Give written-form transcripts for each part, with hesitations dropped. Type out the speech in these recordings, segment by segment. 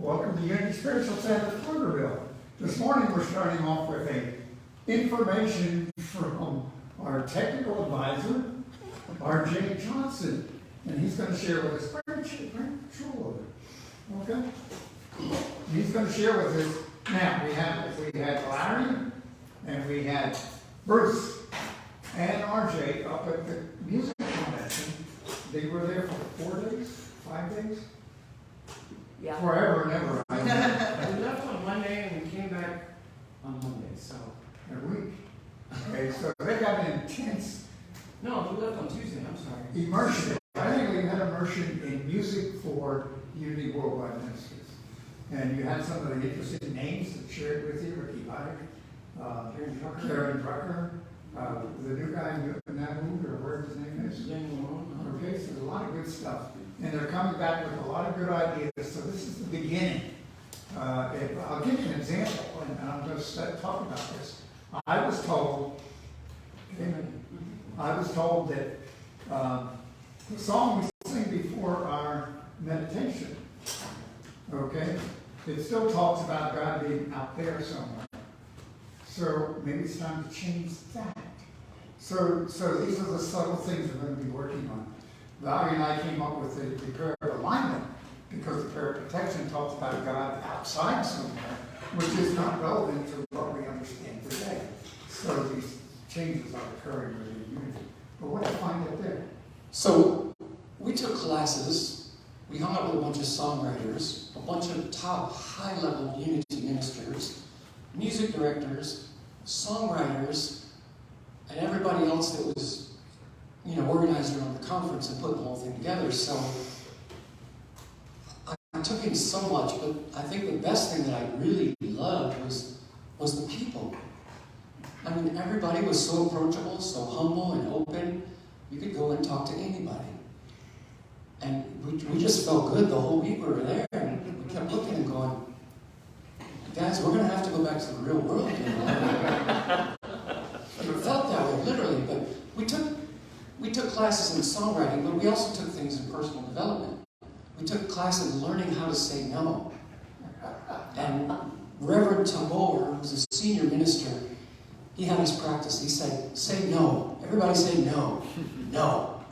Welcome to Unity Spiritual Center, Pflugerville. This morning we're starting off with information from our technical advisor, R.J. Johnson. And he's going to share with us, bring control of it. Okay? He's going to share with us, now we had Larry, and we had Bruce, and R.J. up at the music convention. They were there for 4 days, 5 days? Yeah. Forever and ever. We left on Monday and we came back on Monday, so. A week. Okay, so they got an intense No, we left on Tuesday, I'm sorry. immersion. I think we had immersion in music for Unity Worldwide Ministries. And you had some of the interesting names that shared with you, Ricky Ike, Karen Drucker, the new guy in Nauvoo, or whatever his name is. Okay, so there's a lot of good stuff. And they're coming back with a lot of good ideas. So this is the beginning. I'll give you an example, and I'm going to talk about this. I was told that the song we sing before our meditation, okay, it still talks about God being out there somewhere. So maybe it's time to change that. So these are the subtle things we're going to be working on. Valerie and I came up with the prayer of alignment because the prayer of protection talks about God outside somewhere, which is not relevant to what we understand today. So these changes are occurring within Unity. But what do you find up there? So we took classes, we hung out with a bunch of songwriters, a bunch of top high-level Unity ministers, music directors, songwriters, and everybody else that was organizer of the conference and putting the whole thing together. So I took in so much, but I think the best thing that I really loved was the people. I mean, everybody was so approachable, so humble and open. You could go and talk to anybody. And we just felt good the whole week we were there. And we kept looking and going, guys, we're going to have to go back to the real world. It felt that way, literally. But we took classes in songwriting, but we also took things in personal development. We took classes learning how to say no. And Reverend Tabor, who's a senior minister, he had us practice. He said, say no. Everybody say no. No.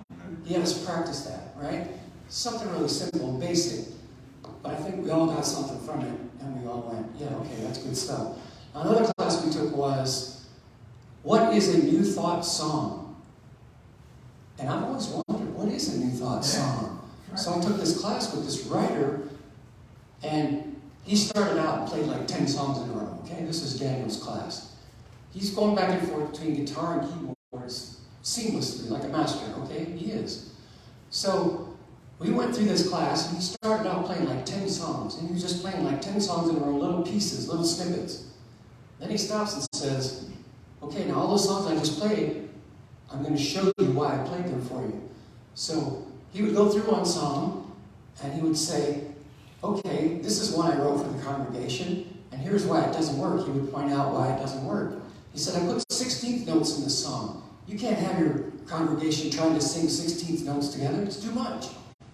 He had us practice that, right? Something really simple and basic. But I think we all got something from it, and we all went, yeah, okay, that's good stuff. Another class we took was, what is a New Thought song? And I've always wondered, what is a New Thought song? So I took this class with this writer, and he started out and played like 10 songs in a row, okay? This is Daniel's class. He's going back and forth between guitar and keyboards seamlessly, like a master, okay? He is. So we went through this class, and he started out playing like 10 songs, and he was just playing like 10 songs in a row, little pieces, little snippets. Then he stops and says, okay, now all those songs I just played, I'm going to show you why I played them for you. So he would go through one song, and he would say, okay, this is one I wrote for the congregation, and here's why it doesn't work. He would point out why it doesn't work. He said, I put 16th notes in this song. You can't have your congregation trying to sing 16th notes together. It's too much.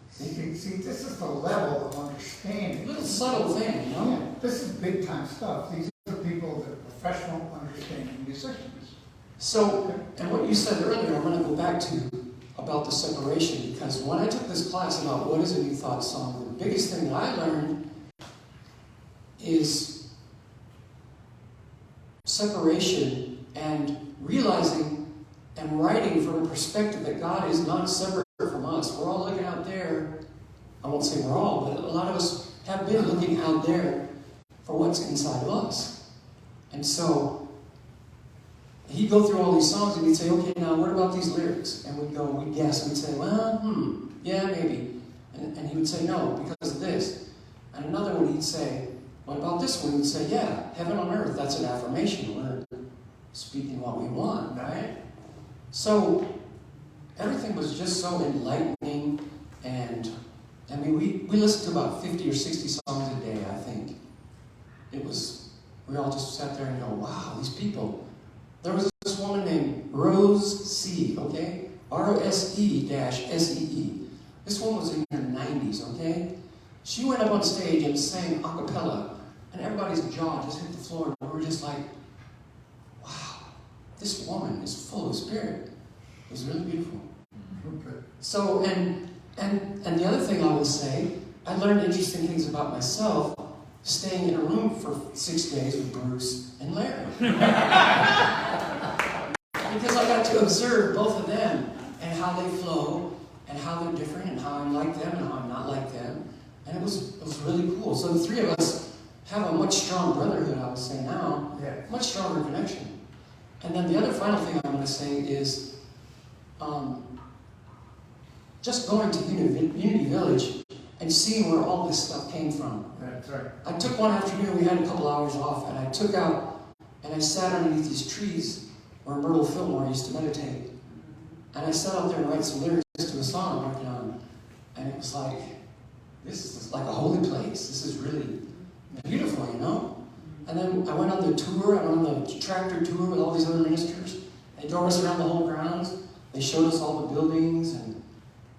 See, this is the level of understanding. A little subtle thing, you know? Yeah, this is big time stuff. These are people that are professional understanding musicians. So, and what you said earlier, I'm going to go back to about the separation, because when I took this class about what is a New Thought song, the biggest thing that I learned is separation and realizing and writing from a perspective that God is not separate from us. We're all looking out there. I won't say we're all, but a lot of us have been looking out there for what's inside of us. And so he'd go through all these songs and he'd say, okay, now what about these lyrics? And we'd guess, we'd say, well, yeah, maybe. And he would say, no, because of this. And another one he'd say, what about this one? He'd say, yeah, heaven on earth, that's an affirmation. We're speaking what we want, right? So everything was just so enlightening, and I mean, we listened to about 50 or 60 songs a day, I think. We all just sat there and go, wow, these people. There was this woman named Rose C., okay? ROSE-SEE. This one was in her 90s, okay? She went up on stage and sang a cappella, and everybody's jaw just hit the floor. And we were just like, wow, this woman is full of spirit. It was really beautiful. Okay. So, and the other thing I will say, I learned interesting things about myself staying in a room for 6 days with Bruce and Larry. Because I got to observe both of them and how they flow and how they're different and how I'm like them and how I'm not like them. And it was really cool. So the three of us have a much stronger brotherhood, I would say now, much stronger connection. And then the other final thing I'm going to say is just going to Unity Village and seeing where all this stuff came from. That's right. I took one afternoon, we had a couple hours off, and I took out and I sat underneath these trees where Myrtle Fillmore used to meditate. And I sat out there and write some lyrics to a song I'm working on. And it was like, this is like a holy place. This is really beautiful, you know? And then I went on the tour, I went on the tractor tour with all these other ministers. They drove us around the whole grounds. They showed us all the buildings and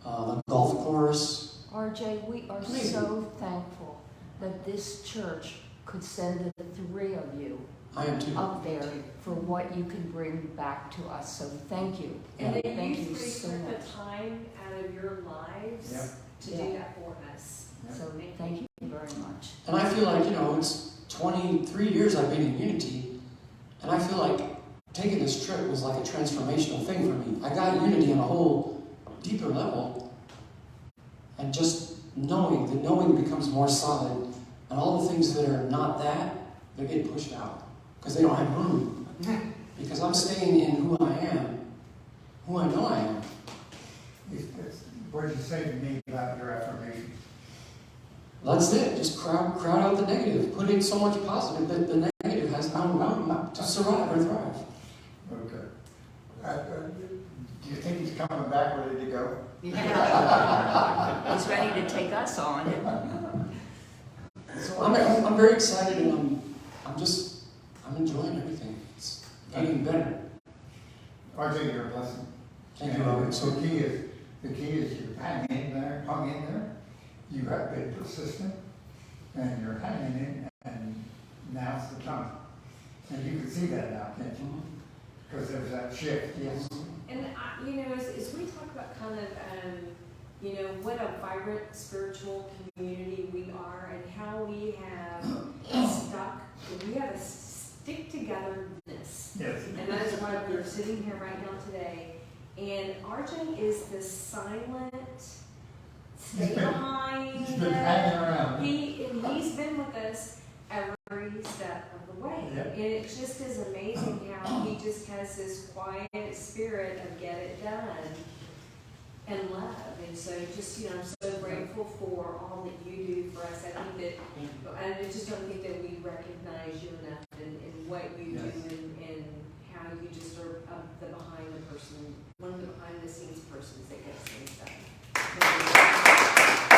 the golf course. RJ, we are Amazing. so thankful that this church could send the three of you I am too. up there for what you can bring back to us. So thank you. And that Thank you you three so took much. the time out of your lives Yep. to Yeah. do that for us. So thank you very much. And I feel like, it's 23 years I've been in Unity, and I feel like taking this trip was like a transformational thing for me. I got Unity on a whole deeper level, and just the knowing becomes more solid, and all the things that are not that, they're getting pushed out, because they don't have room. Because I'm staying in who I am, who I know I am. What did you say to me about your affirmation? That's it. Just crowd out the negative. Put in so much positive that the negative has no room to survive or thrive. Okay. Do you think he's coming back ready to go? He's ready to take us on. So I'm very excited, and I'm enjoying everything. It's getting better. RJ, you're a blessing. Thank you, And Robert. the key is you hung in there. You have been persistent, and you're hanging in, and now's the time. And you can see that now, can't you? Because there's that shift, yes. And, as we talk about kind of, what a vibrant spiritual community we are and how we have a stick-togetherness. Yes. And that is why we're sitting here right now today. And RJ is the silent, stay behind. He's been hanging around. He's been with us every step of the way. Yep. And it just is amazing how he just has this quiet spirit of get it done and love. And so I'm so grateful for all that you do for us. I just don't think that we recognize you enough in what you Yes. do and how you just are one of the behind the scenes persons that gets things done.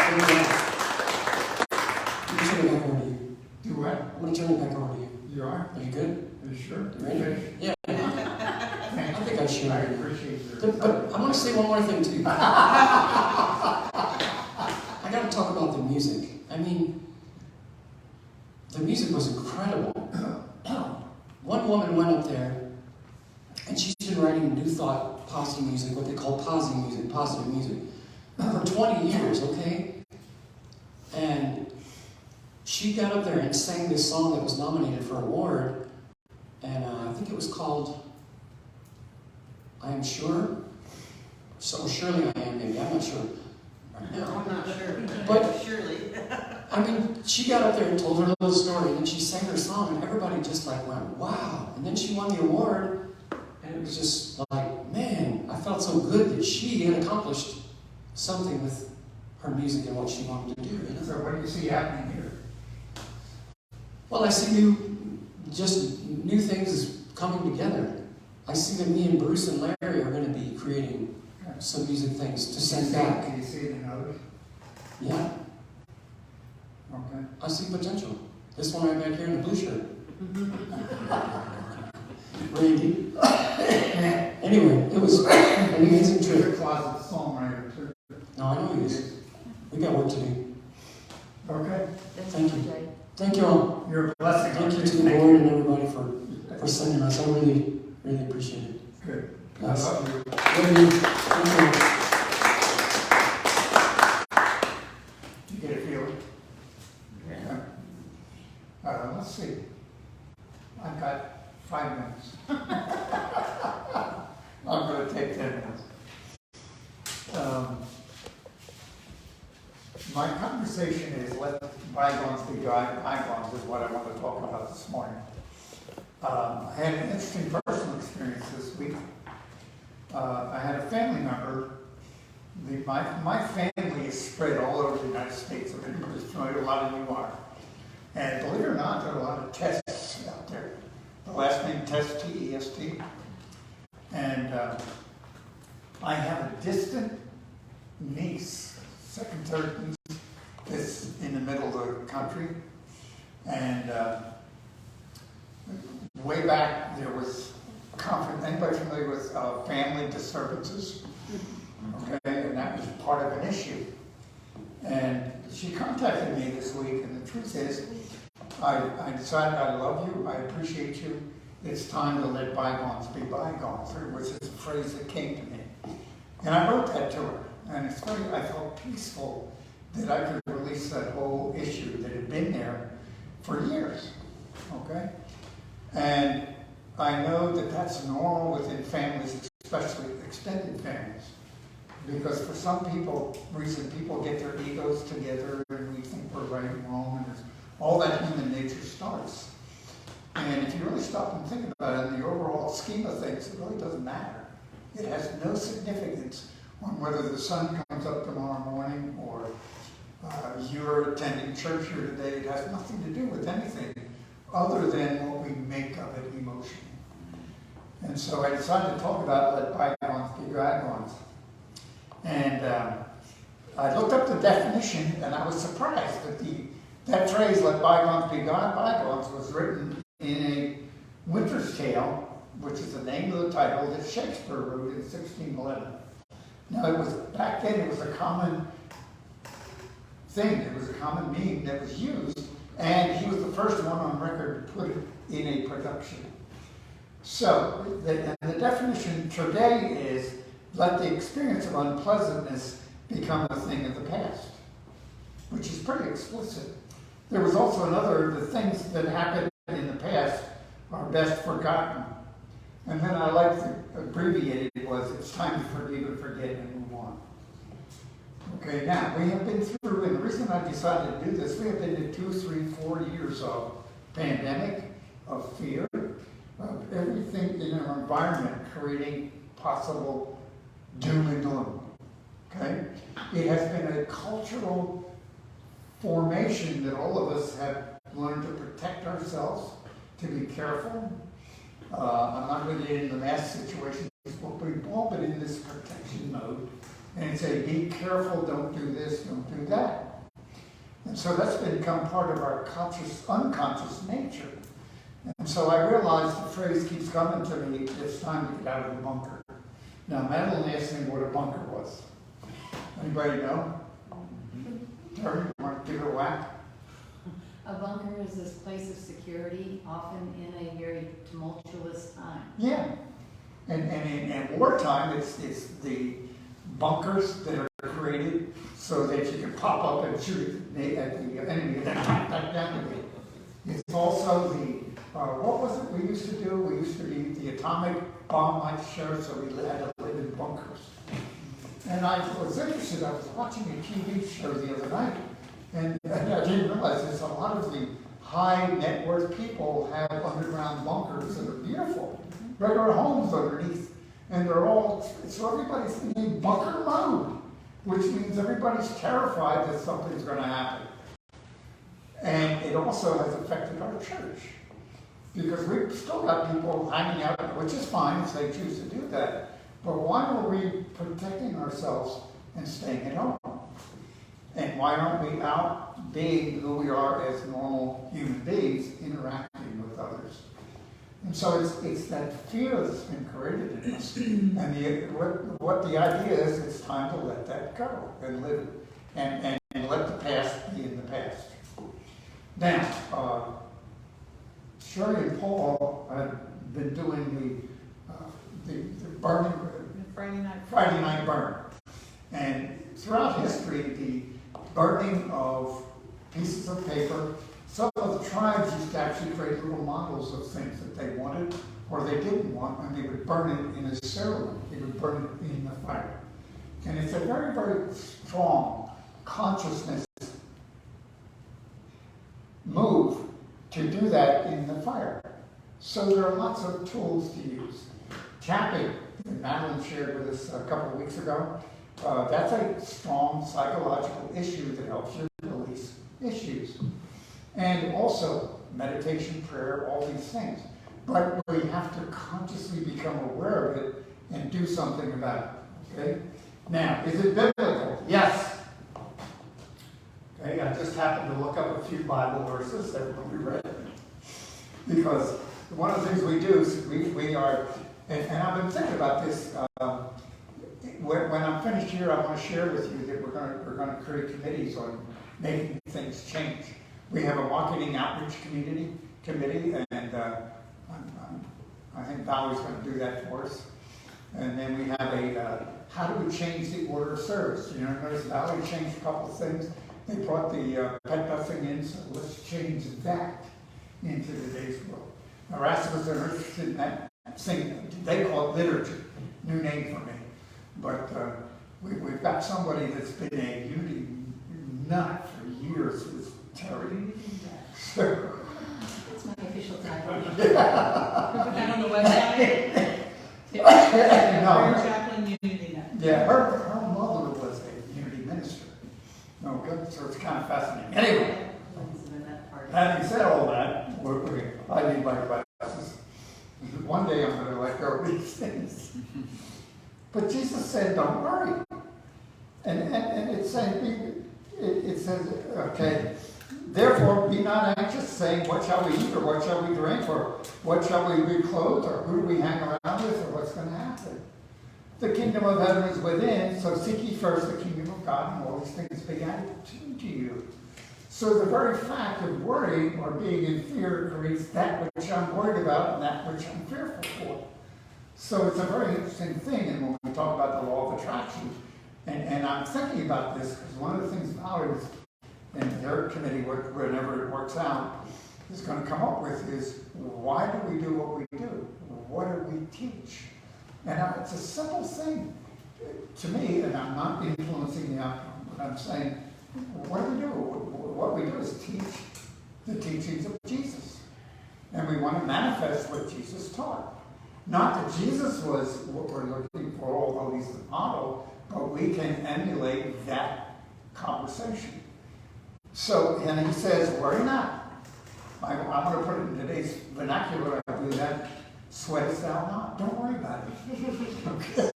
I'm going to turn it back over to you. Do what? I'm going to turn it back over to you. You are? Are you good? Are you sure? You ready? Yeah. Thank I think I should. I appreciate your. But I want to say one more thing too. I got to talk about the music. I mean, the music was incredible. One woman went up there, and she's been writing New Thought positive music, what they call positive music, for 20 years, okay? And she got up there and sang this song that was nominated for an award, and I think it was called I Am Sure. So surely I am, maybe. I'm not sure. Right now. I'm not sure, But surely. I mean, she got up there and told her little story, and then she sang her song, and everybody just like went, wow. And then she won the award, and it was just like, man, I felt so good that she had accomplished something with her music and what she wanted to do. You know? So what do you see happening here? Well, I see new things coming together. I see that me and Bruce and Larry are going to be creating some music things to send back. Do you see it in others? Yeah, Okay. I see potential. This one right back here in the blue shirt. Randy. Anyway, it was an amazing You're trip. a closet songwriter too. No, I know he is. We got work to do. Okay, Thank you. Jay. Thank you all. you're a blessing. Thank you to the board and everybody for sending us. I really, really appreciate it. Good. I Yes. love you. Love you. Thank you. You get a feeling? Yeah. Let's see. I've got 5 minutes. I'm going to take 10 minutes. My conversation is let bygones be bygones is what I want to talk about this morning. I had an interesting personal experience this week. I had a family member. My family is spread all over the United States. I've been pretty familiar, a lot of you are. And believe it or not, there are a lot of tests out there. The last name Test, T-E-S-T. And I have a distant niece, second, third niece, that's in the middle of the country. And way back, there was conflict. Anybody familiar with family disturbances? Okay, and that was part of an issue. And she contacted me this week, and the truth is, I decided I love you, I appreciate you, it's time to let bygones be bygones, which is a phrase that came to me. And I wrote that to her, and it's funny, I felt peaceful that I could release that whole issue that had been there for years, okay? And I know that that's normal within families, especially extended families. Because for some reason people get their egos together and we think we're right and wrong, and all that human nature starts. And if you really stop and think about it, in the overall scheme of things, it really doesn't matter. It has no significance on whether the sun comes up tomorrow morning or you're attending church here today. It has nothing to do with anything other than what we make of it emotionally. And so I decided to talk about let bygones be bygones. And I looked up the definition, and I was surprised that that phrase, let bygones be bygones, was written in a Winter's Tale, which is the name of the title that Shakespeare wrote in 1611. Now, back then, it was a common thing. It was a common meme that was used, and he was the first one on record to put it in a production. So, the definition today is, let the experience of unpleasantness become a thing of the past, which is pretty explicit. There was also the things that happened in the past are best forgotten. And then I like the abbreviated was, it's time to forgive and forget and move on. Okay, now, we have been through, and the reason I decided to do this, we have been in 2, 3, 4 years of pandemic, of fear, of everything in our environment creating possible doom and gloom, okay? It has been a cultural formation that all of us have learned to protect ourselves, to be careful. I'm not going to get into the mass situations, but we've all been in this protection mode and say, be careful, don't do this, don't do that. And so that's become part of our unconscious nature. And so I realized the phrase keeps coming to me, it's time to get out of the bunker. Now, Madeline asked me what a bunker was. Anybody know? Terry, you want to give it a whack? A bunker is this place of security, often in a very tumultuous time. Yeah. And in wartime, it's the bunkers that are created so that you can pop up and shoot at the enemy and then pop back down again. It's also what was it we used to do? We used to be the atomic bomb might share, so we had to live in bunkers. And I was interested, I was watching a TV show the other night, and I didn't realize this, a lot of the high net worth people have underground bunkers that are beautiful, regular homes underneath, and they're all, so everybody's in bunker mode, which means everybody's terrified that something's going to happen. And it also has affected our church. Because we've still got people hanging out, which is fine if they choose to do that. But why are we protecting ourselves and staying at home? And why aren't we out being who we are as normal human beings, interacting with others? And so it's that fear that's been created in us. And what the idea is, it's time to let that go and live it. And let the past be in the past. Now, Sherry and Paul have been doing the burning, Friday night burn. And throughout history, the burning of pieces of paper, some of the tribes used to actually create little models of things that they wanted or they didn't want, and they would burn it in a ceremony. They would burn it in the fire. And it's a very, very strong consciousness move to do that in the fire. So there are lots of tools to use. Tapping, that Madeline shared with us a couple of weeks ago, that's a strong psychological issue that helps you release issues. And also meditation, prayer, all these things. But we have to consciously become aware of it and do something about it. Okay? Now, is it biblical? Yes. Okay, I just happened to look up a few Bible verses that we read. Because one of the things we do is we are, and I've been thinking about this, when I'm finished here, I want to share with you that we're going to create committees on making things change. We have a marketing outreach committee, and I think Valerie's going to do that for us. And then we have a, how do we change the order of service? You know, notice Valerie changed a couple of things. They brought the pet busing in, so let's change that into today's world. Erasmus are interested in that thing. They call it liturgy. New name for me. But we've got somebody that's been a unity nut for years with Terry. So, That's my official title. Put that on the website. No. Prayer Chaplain Unity Net. Yeah, her mother was a unity minister. No good, so it's kind of fascinating. Anyway, having said all that, I need my glasses. One day I'm going to let go of these things. But Jesus said, don't worry. And it's saying, it says, okay, therefore be not anxious, saying, what shall we eat, or what shall we drink, or what shall we be clothed, or who do we hang around with, or what's going to happen? The kingdom of heaven is within, so seek ye first the kingdom of God, and all these things be added to you. So the very fact of worrying or being in fear creates that which I'm worried about and that which I'm fearful for. So it's a very interesting thing, and when we talk about the law of attraction, and I'm thinking about this because one of the things Valerie and their committee, whenever it works out, is going to come up with is, why do we do what we do? What do we teach? And it's a simple thing to me, and I'm not influencing the outcome, but I'm saying, what do we do? What we do is teach the teachings of Jesus. And we want to manifest what Jesus taught. Not that Jesus was what we're looking for, although he's the model, but we can emulate that conversation. So, and he says, worry not. I'm going to put it in today's vernacular. I do that. Sweatest thou not. Don't worry about it. Okay.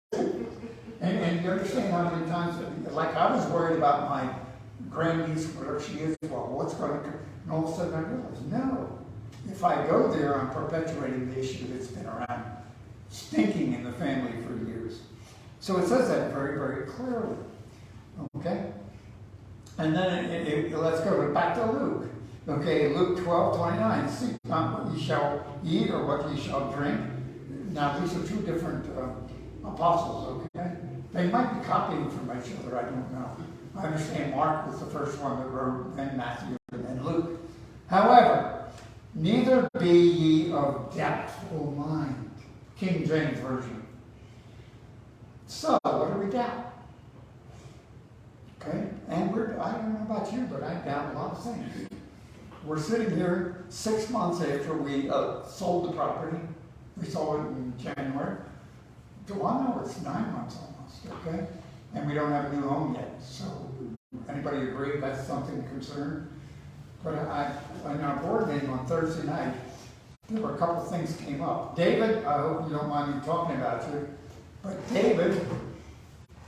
And you understand how many times, like I was worried about my grandniece, whatever she is, well, what's going to, and all of a sudden I realized, no. If I go there, I'm perpetuating the issue that's been around, stinking in the family for years. So it says that very, very clearly. Okay? And then let's go back to Luke. Okay, Luke 12:29. Seek not what ye shall eat or what ye shall drink. Now, these are two different apostles, okay? They might be copying from each other, I don't know. I understand Mark was the first one that wrote, then Matthew, and then Luke. However, neither be ye of doubtful mind. King James Version. So, what do we doubt? Okay? And I don't know about you, but I doubt a lot of things. We're sitting here 6 months after we sold the property. We sold it in January. Well, no, it's 9 months almost, okay? And we don't have a new home yet. So, anybody agree that's something to concern? But in our board meeting on Thursday night, there were a couple of things came up. David, I hope you don't mind me talking about you, but David,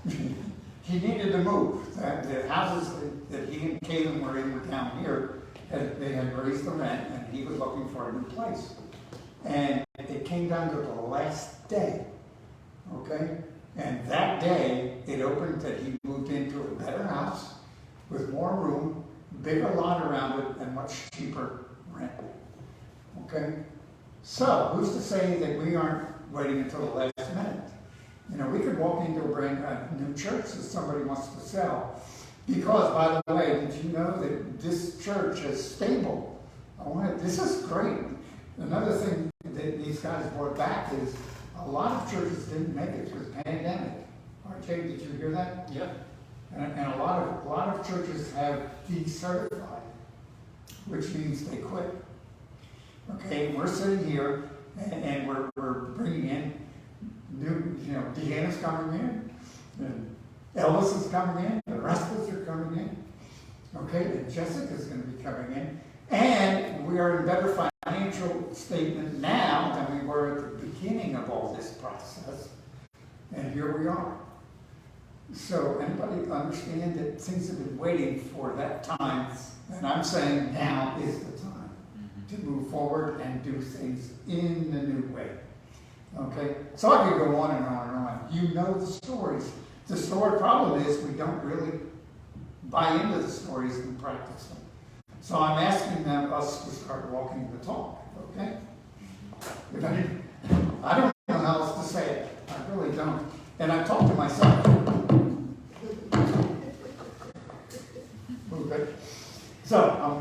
he needed to move. The houses that he and Caitlin were in were down here. They had raised the rent, and he was looking for a new place. And it came down to the last day, okay? And that day, it opened that he moved into a better house with more room, bigger lot around it, and much cheaper rent. Okay? So, who's to say that we aren't waiting until the last minute? You know, we could walk into a new church that somebody wants to sell. Because, by the way, did you know that this church is stable? This is great. Another thing that these guys brought back is a lot of churches didn't make it through the pandemic. RJ, did you hear that? Yeah. And a lot of churches have decertified, which means they quit. Okay, we're sitting here and we're bringing in new, Deanna's coming in, and Elvis is coming in, the rest of us are coming in. Okay, and Jessica's going to be coming in, and we are in better financial statement now than we were at the beginning of all this process, and here we are. So anybody understand that things have been waiting for that time, and I'm saying now is the time to move forward and do things in the new way. Okay, so I could go on and on and on. You know the stories. The story problem is we don't really buy into the stories and practice them. So I'm asking us to start walking the talk. Okay, I don't know how else to say it. I really don't. And I talk to myself. Okay. So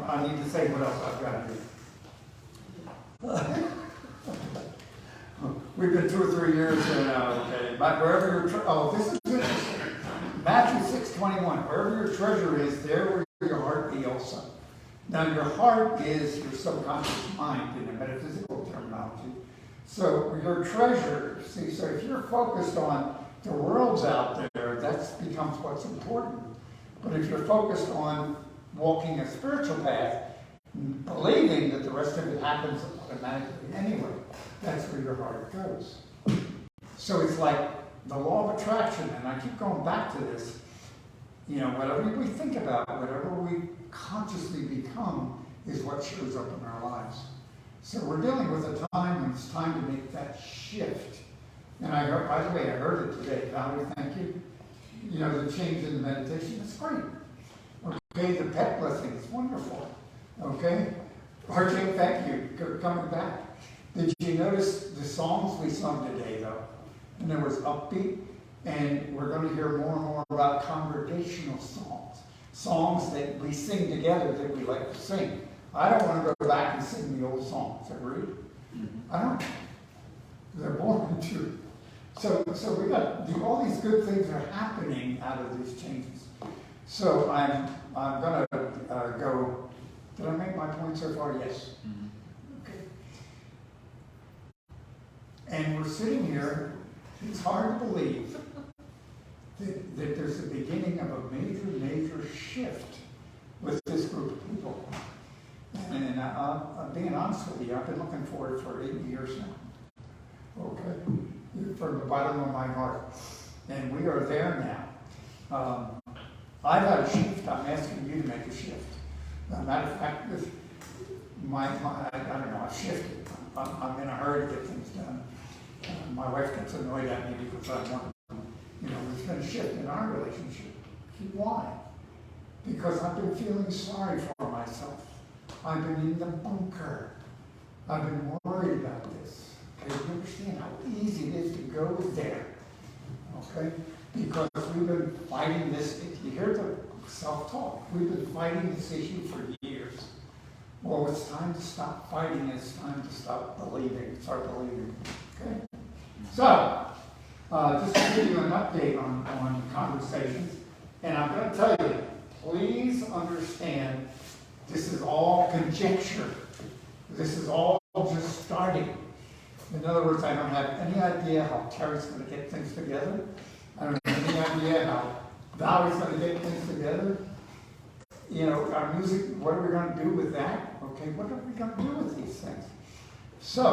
I need to say what else I've got to do. We've been 2 or 3 years okay. But wherever this is interesting. Matthew 6:21. Wherever your treasure is, there will your heart be also. Now your heart is your subconscious mind in a metaphysical terminology. So your treasure, see, so if you're focused on the world's out there, that becomes what's important. But if you're focused on walking a spiritual path, believing that the rest of it happens automatically anyway, that's where your heart goes. So it's like the law of attraction, and I keep going back to this. Whatever we think about, whatever we consciously become, is what shows up in our lives. So we're dealing with a time when it's time to make that shift. And by the way, I heard it today. Valerie, thank you. The change in the meditation is great. Okay, the pet blessing is wonderful. Okay? RJ, thank you for coming back. Did you notice the songs we sung today, though? And there was upbeat, and we're going to hear more and more about congregational songs. Songs that we sing together that we like to sing. I don't want to go back and sing the old songs, agreed? I don't. They're boring too. So we got all these good things are happening out of these changes. So I'm going to go. Did I make my point so far? Yes. Okay. And we're sitting here. It's hard to believe that there's the beginning of a major shift with this group of people. And I'm being honest with you, I've been looking for it for 8 years now. Okay? From the bottom of my heart. And we are there now. I've had a shift. I'm asking you to make a shift. As a matter of fact, I don't know, I've shifted. I'm in a hurry to get things done. My wife gets annoyed at me because I want, there's been a shift in our relationship. Why? Because I've been feeling sorry for myself. I've been in the bunker. I've been worried about this. Okay, you understand how easy it is to go there. Okay? Because we've been fighting this. You hear the self-talk. We've been fighting this issue for years. Well, it's time to stop fighting. It's time to stop believing. Start believing. Okay? So, just to give you an update on conversations, and I'm going to tell you, please understand, this is all conjecture. This is all just starting. In other words, I don't have any idea how Terry's going to get things together. I don't have any idea how Valerie's going to get things together. Our music, what are we going to do with that? Okay, what are we going to do with these things? So,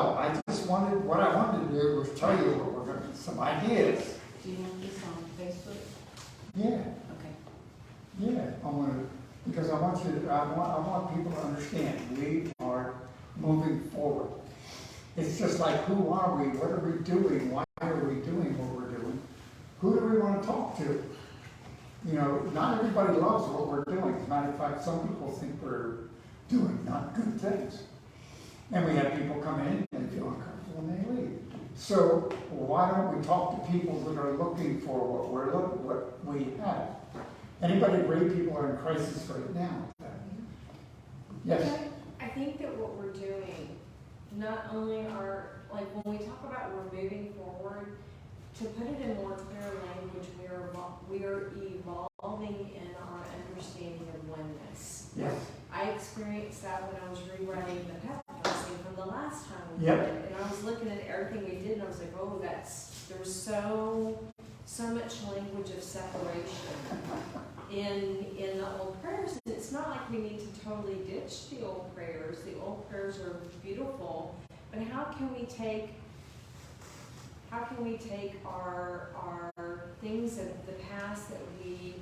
what I wanted to do was tell you what we're going to, some ideas. Do you want this on Facebook? Yeah. Okay. Yeah, because I want people to understand we are moving forward. It's just like, who are we? What are we doing? Why are we doing what we're doing? Who do we want to talk to? You know, not everybody loves what we're doing. As a matter of fact, some people think we're doing not good things. And we have people come in and feel uncomfortable and they leave. So why don't we talk to people that are looking for what we have? Anybody agree people are in crisis right now? Yes? I think that what we're doing, not only are, like when we talk about we're moving forward, to put it in more clear language, we are evolving in our understanding of oneness. Yes. I experienced that when I was rewriting the pep talking from the last time we Yep. did it. And I was looking at everything we did and I was like, oh, there was so much language of separation in the old prayers. And it's not like we need to totally ditch the old prayers. The old prayers are beautiful, but how can we take our things of the past that we,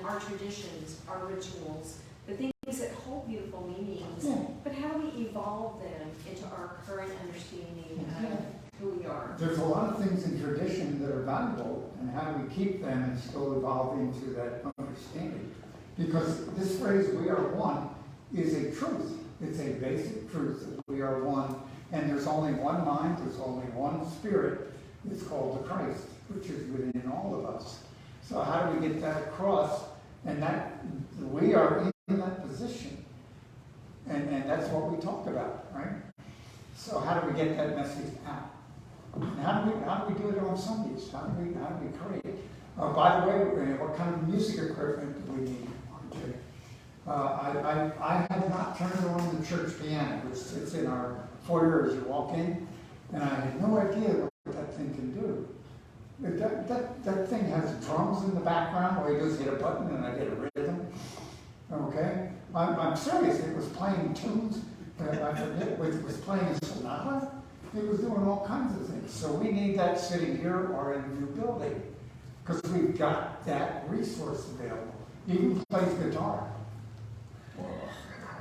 our traditions, our rituals, the things that hold beautiful meanings, but how do we evolve them into our current understanding of who we are? There's a lot of things in tradition that are valuable, and how do we keep them and still evolve into that understanding? Because this phrase, we are one, is a truth. It's a basic truth that we are one, and there's only one mind, there's only one spirit. It's called the Christ, which is within all of us. So how do we get that across? And that we are in that position. And that's what we talked about, right? So how do we get that message out? And how do we do it on Sundays? How do we create? By the way, what kind of music equipment do we need? I have not turned on the church piano, which sits in our foyer as you walk in, and I had no idea what that thing can do. That thing has drums in the background where you just hit a button and I get a rhythm. Okay? I'm serious. It was playing tunes. I forget, it was playing a sonata. It was doing all kinds of things. So we need that sitting here or in a new building because we've got that resource available. He even plays guitar.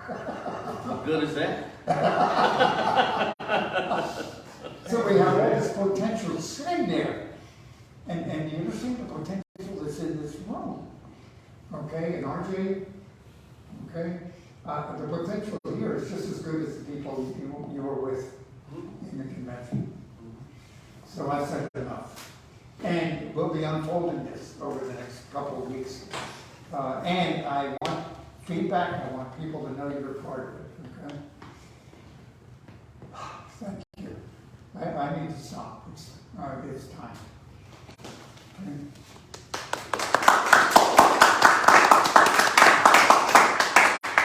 How good is that? So we have all this potential sitting there. And you understand the potential that's in this room. Okay, and RJ, okay, the potential here is just as good as the people you were with in the convention. So I said enough. And we'll be unfolding this over the next couple of weeks. And I want feedback. I want people to know you're part of it. Okay. Thank you. I need to stop. It's time. Okay.